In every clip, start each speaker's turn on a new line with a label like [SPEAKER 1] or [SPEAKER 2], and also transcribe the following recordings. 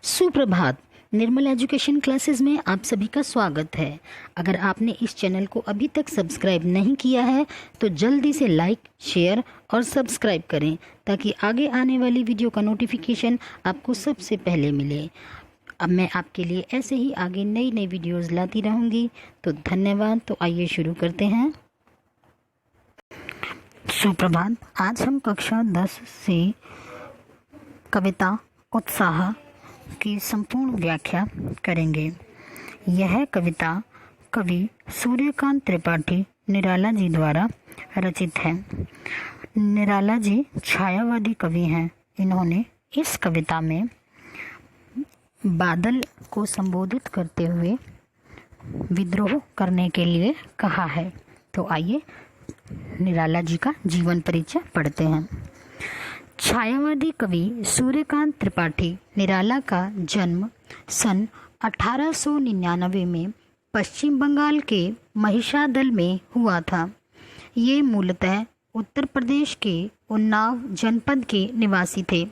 [SPEAKER 1] सुप्रभात। निर्मल education classes में आप सभी का स्वागत है। अगर आपने इस चैनल को अभी तक सब्सक्राइब नहीं किया है तो जल्दी से लाइक, शेयर और सब्सक्राइब करें ताकि आगे आने वाली वीडियो का नोटिफिकेशन आपको सबसे पहले मिले। अब मैं आपके लिए ऐसे ही आगे नई नई वीडियोस लाती रहूँगी। तो धन्यवाद। तो आइए शुरू करते हैं। सुप्रभात। आज हम कक्षा 10 से कविता उत्साह की संपूर्ण व्याख्या करेंगे। यह कविता कवि सूर्यकांत त्रिपाठी निराला जी द्वारा रचित है। निराला जी छायावादी कवि हैं। इन्होंने इस कविता में बादल को संबोधित करते हुए विद्रोह करने के लिए कहा है। तो आइए निराला जी का जीवन परिचय पढ़ते हैं। छायावादी कवि सूर्यकांत त्रिपाठी निराला का जन्म सन 1899 में पश्चिम बंगाल के महिषादल में हुआ था। ये मूलतः उत्तर प्रदेश के उन्नाव जनपद के निवासी थे।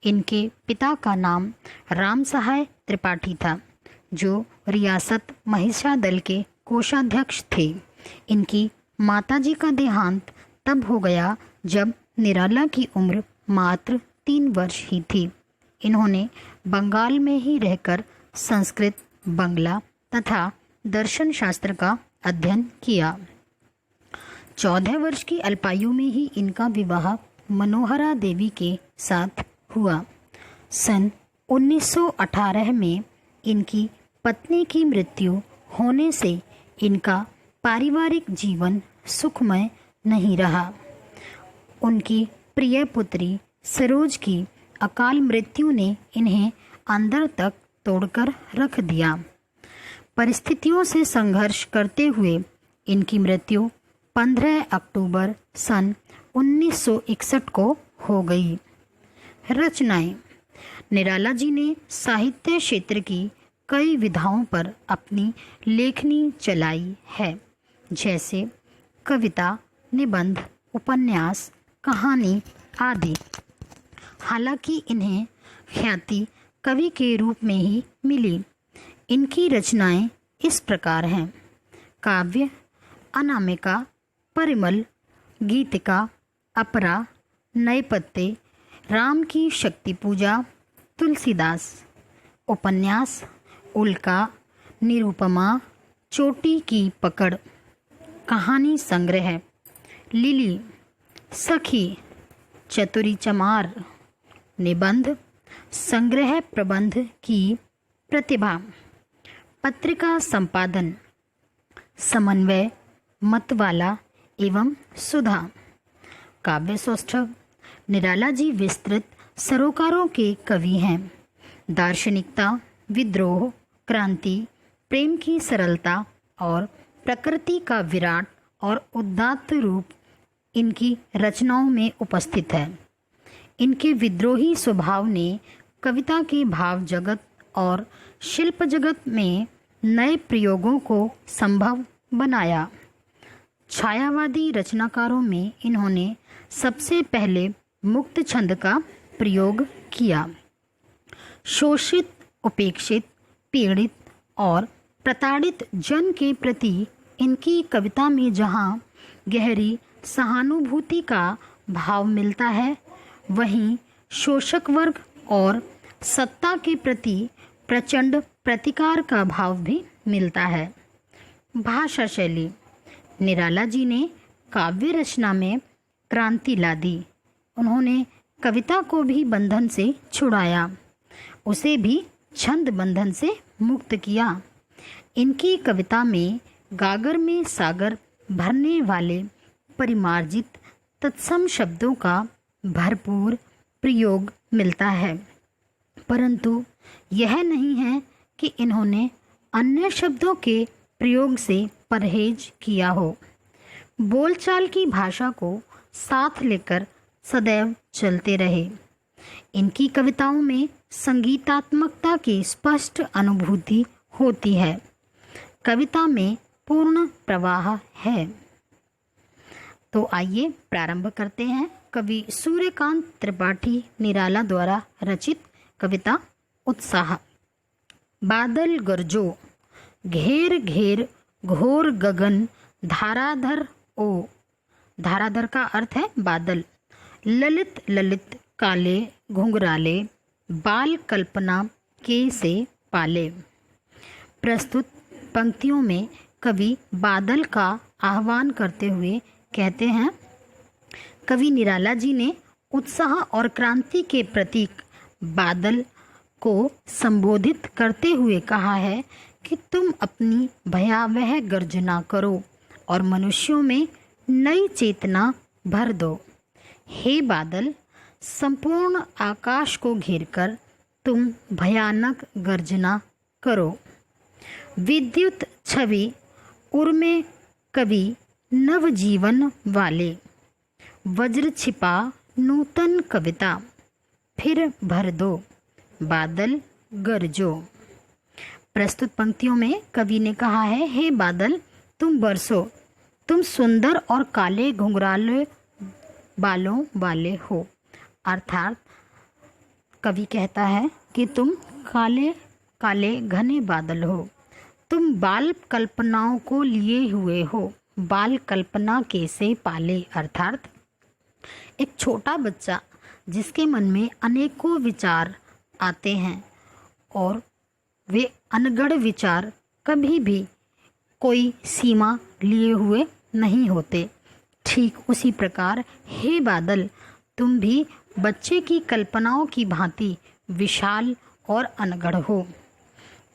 [SPEAKER 1] इनके पिता का नाम राम सहाय त्रिपाठी था, जो रियासत महिषादल के कोषाध्यक्ष थे। इनकी माताजी का देहांत तब हो गया जब निराला की उम्र मात्र 3 वर्ष ही थी। इन्होंने बंगाल में ही रहकर संस्कृत, बंगला तथा दर्शन शास्त्र का अध्ययन किया। 14 वर्ष की अल्पायु में ही इनका विवाह मनोहरा देवी के साथ हुआ। सन 1918 में इनकी पत्नी की मृत्यु होने से इनका पारिवारिक जीवन सुखमय नहीं रहा। उनकी प्रिय पुत्री सरोज की अकाल मृत्यु ने इन्हें अंदर तक तोड़कर रख दिया। परिस्थितियों से संघर्ष करते हुए इनकी मृत्यु 15 अक्टूबर सन 1961 को हो गई। रचनाएं। निराला जी ने साहित्य क्षेत्र की कई विधाओं पर अपनी लेखनी चलाई है, जैसे कविता, निबंध, उपन्यास, कहानी आदि। हालांकि इन्हें ख्याति कवि के रूप में ही मिली। इनकी रचनाएं इस प्रकार हैं: काव्य, अनामिका, परिमल, गीतिका, अपरा, नए पत्ते, राम की शक्ति पूजा, तुलसीदास। उपन्यास, उल्का, निरुपमा, चोटी की पकड़। कहानी संग्रह, लिली, सखी, चतुरी चमार। निबंध, संग्रह प्रबंध की प्रतिभा। पत्रिका संपादन, समन्वय, मतवाला एवं सुधा। काव्य सौष्ठव। निराला जी विस्तृत सरोकारों के कवि हैं। दार्शनिकता, विद्रोह, क्रांति, प्रेम की सरलता और प्रकृति का विराट और उदात्त रूप इनकी रचनाओं में उपस्थित है। इनके विद्रोही स्वभाव ने कविता के भाव जगत और शिल्प जगत में नए प्रयोगों को संभव बनाया। छायावादी रचनाकारों में इन्होंने सबसे पहले मुक्त छंद का प्रयोग किया। शोषित, उपेक्षित, पीड़ित और प्रताड़ित जन के प्रति इनकी कविता में जहाँ गहरी सहानुभूति का भाव मिलता है, वहीं शोषक वर्ग और सत्ता के प्रति प्रचंड प्रतिकार का भाव भी मिलता है। भाषा शैली। निराला जी ने काव्य रचना में क्रांति ला दी। उन्होंने कविता को भी बंधन से छुड़ाया, उसे भी छंद बंधन से मुक्त किया। इनकी कविता में गागर में सागर भरने वाले परिमार्जित तत्सम शब्दों का भरपूर प्रयोग मिलता है, परंतु यह नहीं है कि इन्होंने अन्य शब्दों के प्रयोग से परहेज किया हो। बोलचाल की भाषा को साथ लेकर सदैव चलते रहे। इनकी कविताओं में संगीतात्मकता की स्पष्ट अनुभूति होती है। कविता में पूर्ण प्रवाह है। तो आइए प्रारंभ करते हैं कवि सूर्यकांत त्रिपाठी निराला द्वारा रचित कविता उत्साह। बादल गरजो, घेर घेर घोर गगन, धाराधर ओ। धाराधर का अर्थ है बादल। ललित ललित काले घुंघराले, बाल कल्पना के से पाले। प्रस्तुत पंक्तियों में कवि बादल का आह्वान करते हुए कहते हैं, कवि निराला जी ने उत्साह और क्रांति के प्रतीक बादल को संबोधित करते हुए कहा है कि तुम अपनी भयावह गर्जना करो और मनुष्यों में नई चेतना भर दो। हे बादल, संपूर्ण आकाश को घेरकर तुम भयानक गर्जना करो। विद्युत छवि उर्मे कवि नवजीवन वाले, वज्र छिपा नूतन कविता फिर भर दो, बादल गरजो। प्रस्तुत पंक्तियों में कवि ने कहा है, हे बादल तुम बरसो, तुम सुंदर और काले घुंघराले बालों वाले हो। अर्थात कवि कहता है कि तुम काले काले घने बादल हो, तुम बाल कल्पनाओं को लिए हुए हो। बाल कल्पना कैसे पाले, अर्थात एक छोटा बच्चा जिसके मन में अनेकों विचार आते हैं और वे अनगढ़ विचार कभी भी कोई सीमा लिए हुए नहीं होते, ठीक उसी प्रकार हे बादल तुम भी बच्चे की कल्पनाओं की भांति विशाल और अनगढ़ हो।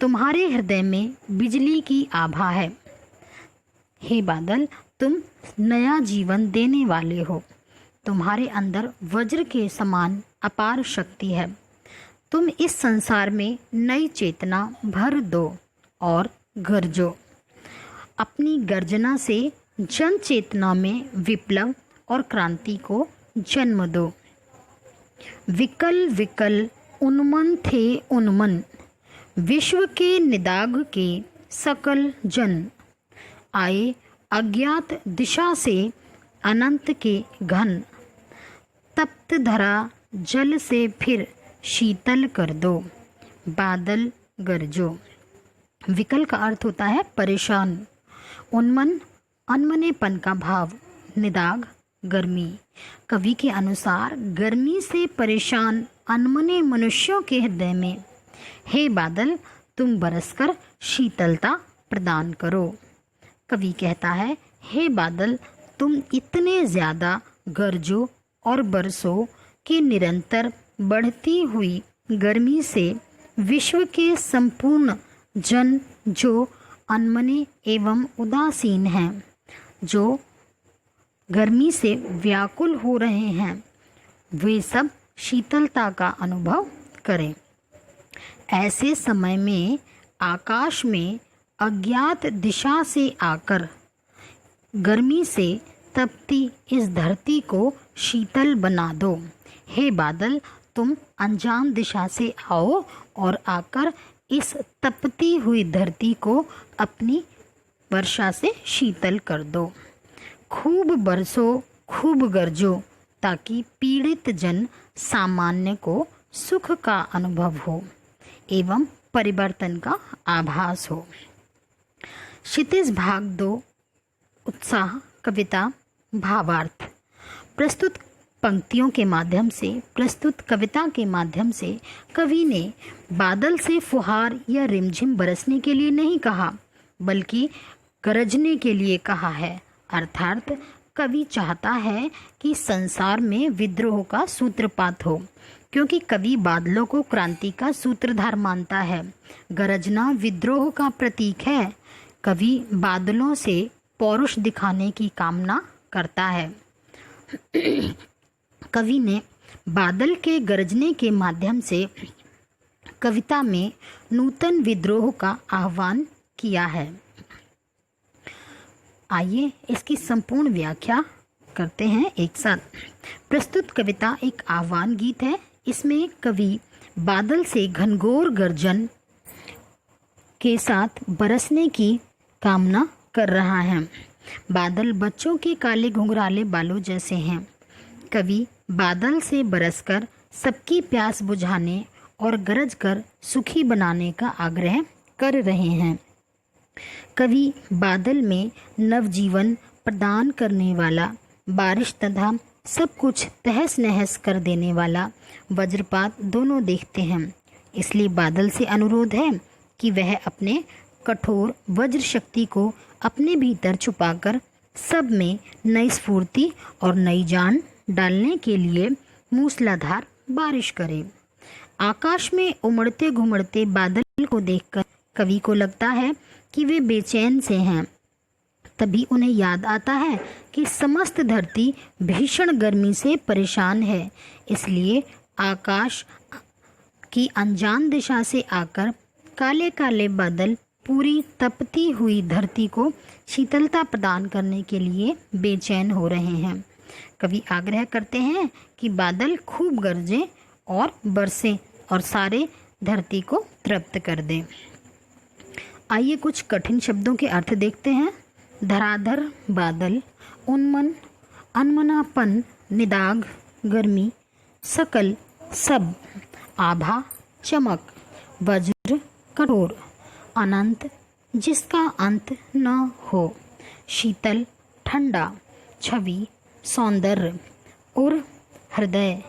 [SPEAKER 1] तुम्हारे हृदय में बिजली की आभा है। हे बादल तुम नया जीवन देने वाले हो। तुम्हारे अंदर वज्र के समान अपार शक्ति है। तुम इस संसार में नई चेतना भर दो और गरजो। अपनी गर्जना से जन चेतना में विप्लव और क्रांति को जन्म दो। विकल विकल उन्मन थे उन्मन, विश्व के निदाघ के सकल जन। आए अज्ञात दिशा से अनंत के घन, तप्त धरा जल से फिर शीतल कर दो, बादल गरजो। विकल का अर्थ होता है परेशान, उन्मन अनमनेपन का भाव, निदाघ गर्मी। कवि के अनुसार गर्मी से परेशान अनमने मनुष्यों के हृदय में हे बादल तुम बरसकर शीतलता प्रदान करो। कवि कहता है, हे बादल तुम इतने ज़्यादा गरजो और बरसो कि निरंतर बढ़ती हुई गर्मी से विश्व के संपूर्ण जन जो अनमने एवं उदासीन हैं, जो गर्मी से व्याकुल हो रहे हैं, वे सब शीतलता का अनुभव करें। ऐसे समय में आकाश में अज्ञात दिशा से आकर गर्मी से तपती इस धरती को शीतल बना दो। हे बादल तुम अनजान दिशा से आओ और आकर इस तपती हुई धरती को अपनी वर्षा से शीतल कर दो। खूब बरसो, खूब गरजो, ताकि पीड़ित जन सामान्य को सुख का अनुभव हो एवं परिवर्तन का आभास हो। क्षितिज भाग 2 उत्साह कविता भावार्थ। प्रस्तुत पंक्तियों के माध्यम से, प्रस्तुत कविता के माध्यम से कवि ने बादल से फुहार या रिमझिम बरसने के लिए नहीं कहा, बल्कि गरजने के लिए कहा है। अर्थात कवि चाहता है कि संसार में विद्रोह का सूत्रपात हो, क्योंकि कवि बादलों को क्रांति का सूत्रधार मानता है। गरजना विद्रोह का प्रतीक है। कवि बादलों से पौरुष दिखाने की कामना करता है। कवि ने बादल के गरजने के माध्यम से कविता में नूतन विद्रोह का आह्वान किया है। आइए इसकी संपूर्ण व्याख्या करते हैं एक साथ। प्रस्तुत कविता एक आह्वान गीत है। इसमें कवि बादल से घनघोर गर्जन के साथ बरसने की कामना कर रहा है। बादल बच्चों के काले घुंघराले बालों जैसे हैं। कवि बादल से बरसकर सबकी प्यास बुझाने और गरज कर सुखी बनाने का आग्रह कर रहे हैं। कवि बादल में नवजीवन प्रदान करने वाला, बारिश तथा सब कुछ तहस नहस कर देने वाला वज्रपात दोनों देखते हैं। इसलिए बादल से अनुरोध है कि वह अपने कठोर वज्र शक्ति को अपने भीतर छुपाकर सब में नई स्फूर्ति और नई जान डालने के लिए मूसलाधार बारिश करे। आकाश में उमड़ते घुमड़ते बादल को देखकर कवि को लगता है कि वे बेचैन से हैं। तभी उन्हें याद आता है कि समस्त धरती भीषण गर्मी से परेशान है। इसलिए आकाश की अनजान दिशा से आकर काले काले बादल पूरी तपती हुई धरती को शीतलता प्रदान करने के लिए बेचैन हो रहे हैं। कवि आग्रह करते हैं कि बादल खूब गरजे और बरसे और सारे धरती को तृप्त कर दें। आइए कुछ कठिन शब्दों के अर्थ देखते हैं। धराधर बादल, उन्मन, अनमनापन, निदाग, गर्मी, सकल, सब, आभा, चमक, वज्र, कठोर, अनंत, जिसका अंत न हो, शीतल, ठंडा, छवि, सौंदर्य, उर, हृदय,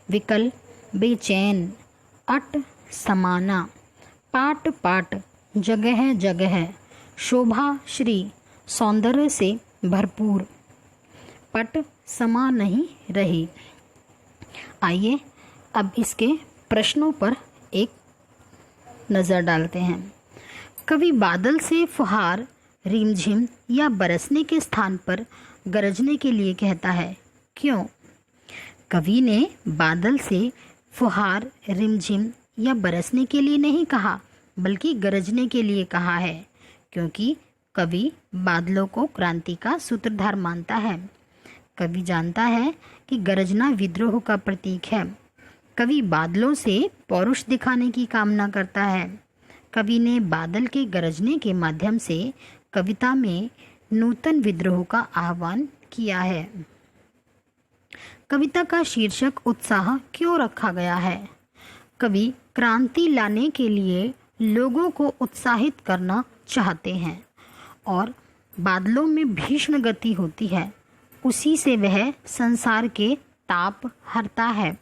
[SPEAKER 1] विकल, बेचैन, अट, समाना, पाट पाट, जगह जगह, शोभा, श्री, सौंदर्य से भरपूर, पट, समा नहीं रही। आइए अब इसके प्रश्नों पर एक नज़र डालते हैं। कवि बादल से फुहार, रिमझिम या बरसने के स्थान पर गरजने के लिए कहता है, क्यों? कवि ने बादल से फुहार, रिमझिम या बरसने के लिए नहीं कहा, बल्कि गरजने के लिए कहा है, क्योंकि कवि बादलों को क्रांति का सूत्रधार मानता है। कवि जानता है कि गरजना विद्रोह का प्रतीक है। कवि बादलों से पौरुष दिखाने की कामना करता है। कवि ने बादल के गरजने के माध्यम से कविता में नूतन विद्रोह का आह्वान किया है। कविता का शीर्षक उत्साह क्यों रखा गया है? कवि क्रांति लाने के लिए लोगों को उत्साहित करना चाहते हैं और बादलों में भीषण गति होती है, उसी से वह संसार के ताप हरता है।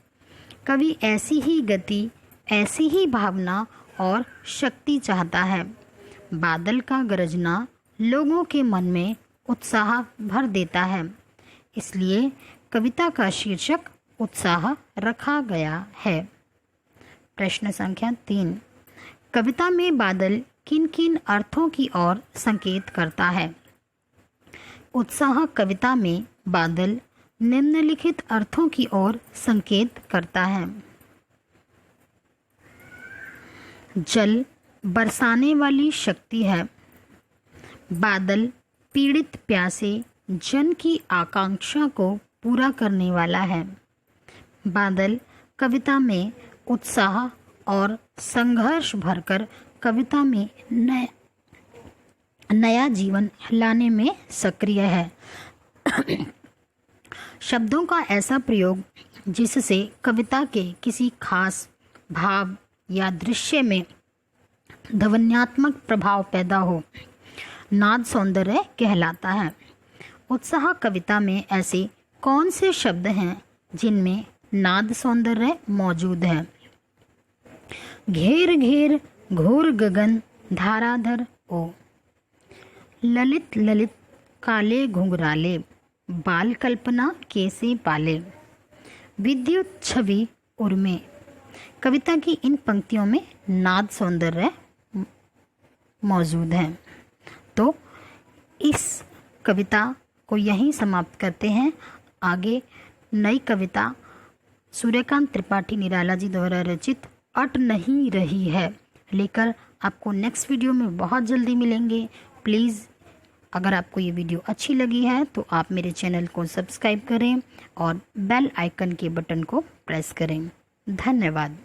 [SPEAKER 1] कवि ऐसी ही गति, ऐसी ही भावना और शक्ति चाहता है। बादल का गरजना लोगों के मन में उत्साह भर देता है, इसलिए कविता का शीर्षक उत्साह रखा गया है। प्रश्न संख्या 3, कविता में बादल किन किन अर्थों की ओर संकेत करता है? उत्साह कविता में बादल निम्नलिखित अर्थों की ओर संकेत करता है। जल बरसाने वाली शक्ति है। बादल पीड़ित प्यासे जन की आकांक्षा को पूरा करने वाला है। बादल कविता में उत्साह और संघर्ष भरकर कविता में नया जीवन लाने में सक्रिय है। शब्दों का ऐसा प्रयोग जिससे कविता के किसी खास भाव या दृश्य में ध्वन्यात्मक प्रभाव पैदा हो, नाद सौंदर्य कहलाता है। उत्साह कविता में ऐसे कौन से शब्द हैं जिनमें नाद सौंदर्य मौजूद है? घेर घेर घोर गगन धाराधर ओ, ललित ललित काले घुंघराले, बाल कल्पना कैसे पाले, विद्युत छवि उर्मे। कविता की इन पंक्तियों में नाद सौंदर्य मौजूद है। तो इस कविता को यहीं समाप्त करते हैं। आगे नई कविता सूर्यकांत त्रिपाठी निराला जी द्वारा रचित अट नहीं रही है लेकर आपको नेक्स्ट वीडियो में बहुत जल्दी मिलेंगे। प्लीज़ अगर आपको ये वीडियो अच्छी लगी है तो आप मेरे चैनल को सब्सक्राइब करें और बेल आइकन के बटन को प्रेस करें। धन्यवाद।